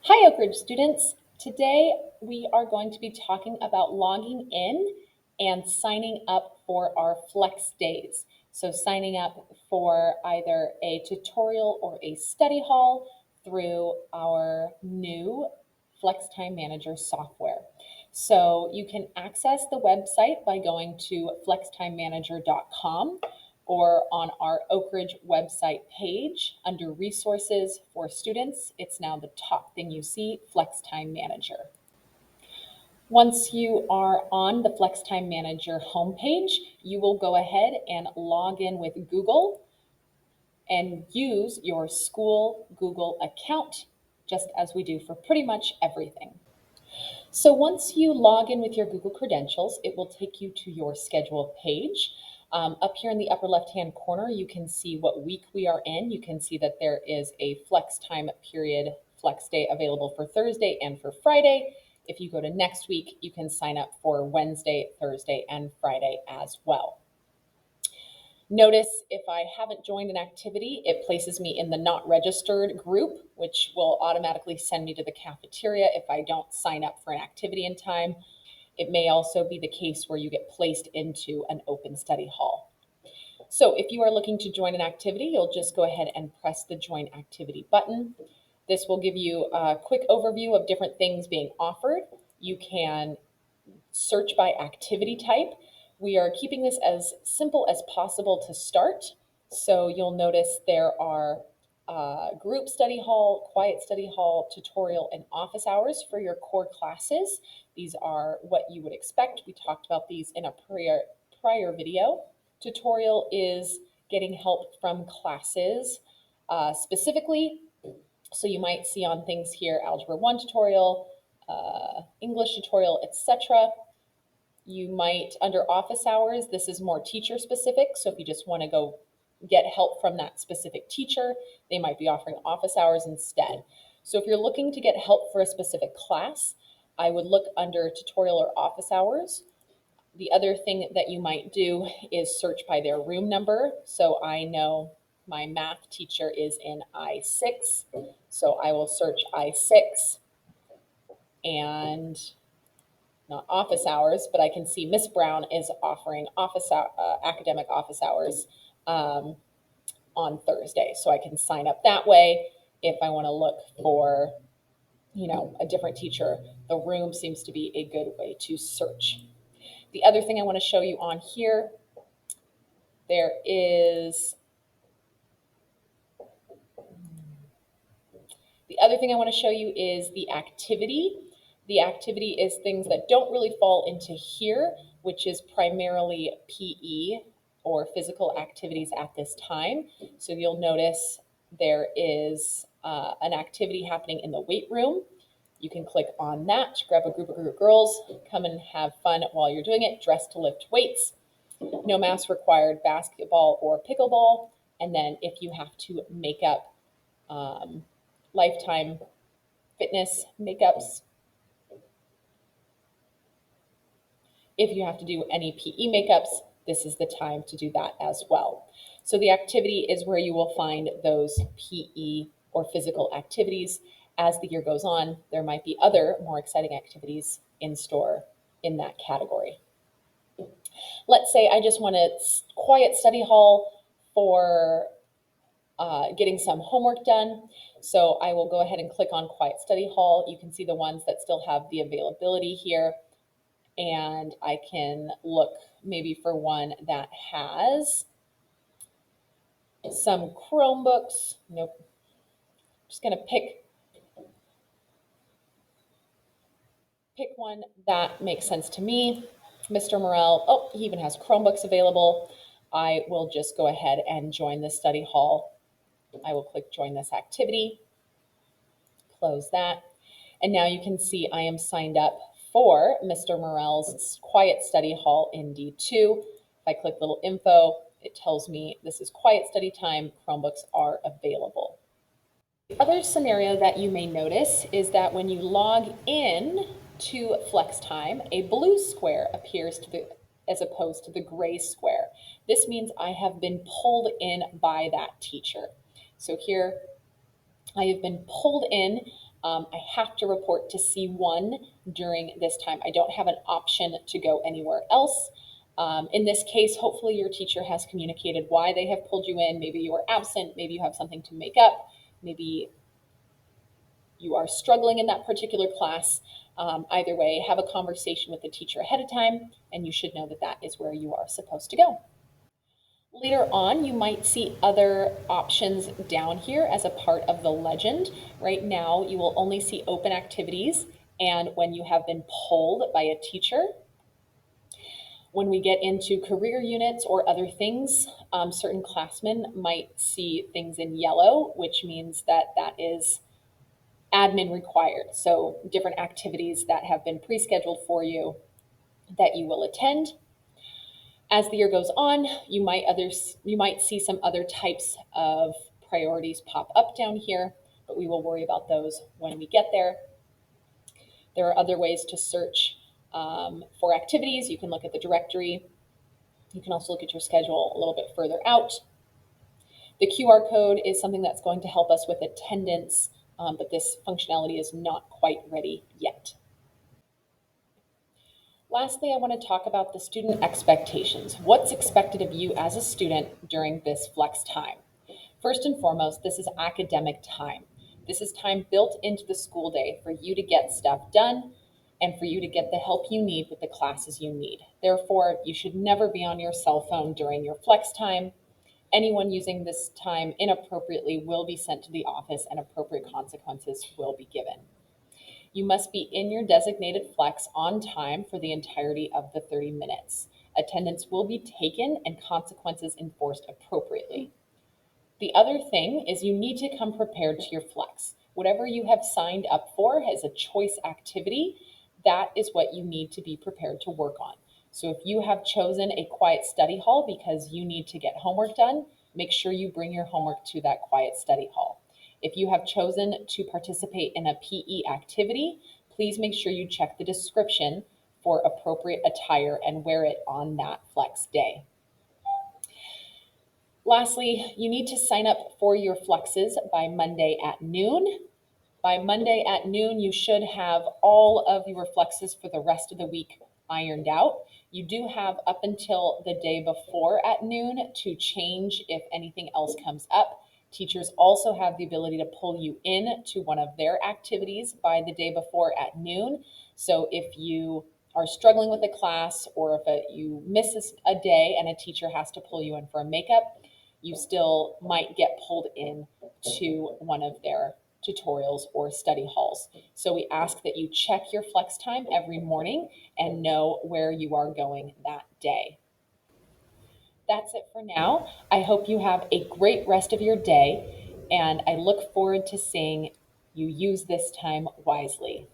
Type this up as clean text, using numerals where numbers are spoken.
Hi, Oak Ridge students. Today we are going to be talking about logging in and signing up for our Flex Days. So signing up for either a tutorial or a study hall through our new FlexTime Manager software. So you can access the website by going to flextimemanager.com or on our Oak Ridge website page under resources for students. It's now the top thing you see, FlexTime Manager. Once you are on the FlexTime Manager homepage, you will go ahead and log in with Google and use your school Google account, just as we do for pretty much everything. So once you log in with your Google credentials, it will take you to your schedule page. Up here in the upper left-hand corner, you can see what week we are in. You can see that there is a flex time period, flex day available for Thursday and for Friday. If you go to next week, you can sign up for Wednesday, Thursday, and Friday as well. Notice if I haven't joined an activity, it places me in the not registered group, which will automatically send me to the cafeteria if I don't sign up for an activity in time. It may also be the case where you get placed into an open study hall. So if you are looking to join an activity, you'll just go ahead and press the Join Activity button. This will give you a quick overview of different things being offered. You can search by activity type. We are keeping this as simple as possible to start. So you'll notice there are group study hall, quiet study hall, tutorial, and office hours for your core classes. These are what you would expect. We talked about these in a prior video. Tutorial is getting help from classes specifically. So you might see on things here, Algebra 1 tutorial, English tutorial, etc. You might, under office hours, this is more teacher specific. So if you just want to go get help from that specific teacher, they might be offering office hours instead. So if you're looking to get help for a specific class, I would look under tutorial or office hours. The other thing that you might do is search by their room number. So I know my math teacher is in I6. So I will search I6 and not office hours, but I can see Miss Brown is offering academic office hours on Thursday. So I can sign up that way if I want to look for, a different teacher. The room seems to be a good way to search. The other thing I want to show you on here, there is the other thing I want to show you is the activity. The activity is things that don't really fall into here, which is primarily PE or physical activities at this time. So you'll notice there is an activity happening in the weight room. You can click on that, grab a group of girls, come and have fun while you're doing it, dress to lift weights. No mask required, basketball or pickleball. And then if you have to make up lifetime fitness makeups, if you have to do any PE makeups, this is the time to do that as well. So the activity is where you will find those PE or physical activities. As the year goes on, there might be other more exciting activities in store in that category. Let's say I just want a quiet study hall for getting some homework done. So I will go ahead and click on Quiet Study Hall. You can see the ones that still have the availability here. And I can look maybe for one that has some Chromebooks. Nope. I'm just going to pick one that makes sense to me. Mr. Morrell, oh, he even has Chromebooks available. I will just go ahead and join the study hall. I will click Join this activity, close that. And now you can see I am signed up for Mr. Morrell's Quiet Study Hall in D2. If I click little info, it tells me this is quiet study time, Chromebooks are available. The other scenario that you may notice is that when you log in to FlexTime, a blue square appears as opposed to the gray square. This means I have been pulled in by that teacher. So here I have been pulled in. I have to report to C1 during this time. I don't have an option to go anywhere else. In this case, hopefully your teacher has communicated why they have pulled you in. Maybe you are absent, maybe you have something to make up, maybe you are struggling in that particular class. Either way, have a conversation with the teacher ahead of time, and you should know that that is where you are supposed to go. Later on, you might see other options down here as a part of the legend. Right now, you will only see open activities and when you have been polled by a teacher. When we get into career units or other things, certain classmen might see things in yellow, which means that that is admin required. So different activities that have been pre-scheduled for you that you will attend. As the year goes on, you might see some other types of priorities pop up down here, but we will worry about those when we get there. There are other ways to search for activities. You can look at the directory. You can also look at your schedule a little bit further out. The QR code is something that's going to help us with attendance, but this functionality is not quite ready yet. Lastly, I want to talk about the student expectations. What's expected of you as a student during this flex time? First and foremost, this is academic time. This is time built into the school day for you to get stuff done and for you to get the help you need with the classes you need. Therefore, you should never be on your cell phone during your flex time. Anyone using this time inappropriately will be sent to the office and appropriate consequences will be given. You must be in your designated flex on time for the entirety of the 30 minutes. Attendance will be taken and consequences enforced appropriately. The other thing is you need to come prepared to your flex. Whatever you have signed up for as a choice activity, that is what you need to be prepared to work on. So if you have chosen a quiet study hall because you need to get homework done, make sure you bring your homework to that quiet study hall. If you have chosen to participate in a PE activity, please make sure you check the description for appropriate attire and wear it on that flex day. Lastly, you need to sign up for your flexes by Monday at noon. By Monday at noon, you should have all of your flexes for the rest of the week ironed out. You do have up until the day before at noon to change if anything else comes up. Teachers also have the ability to pull you in to one of their activities by the day before at noon. So if you are struggling with a class or if you miss a day and a teacher has to pull you in for a makeup, you still might get pulled in to one of their tutorials or study halls. So we ask that you check your flex time every morning and know where you are going that day. That's it for now. I hope you have a great rest of your day, and I look forward to seeing you use this time wisely.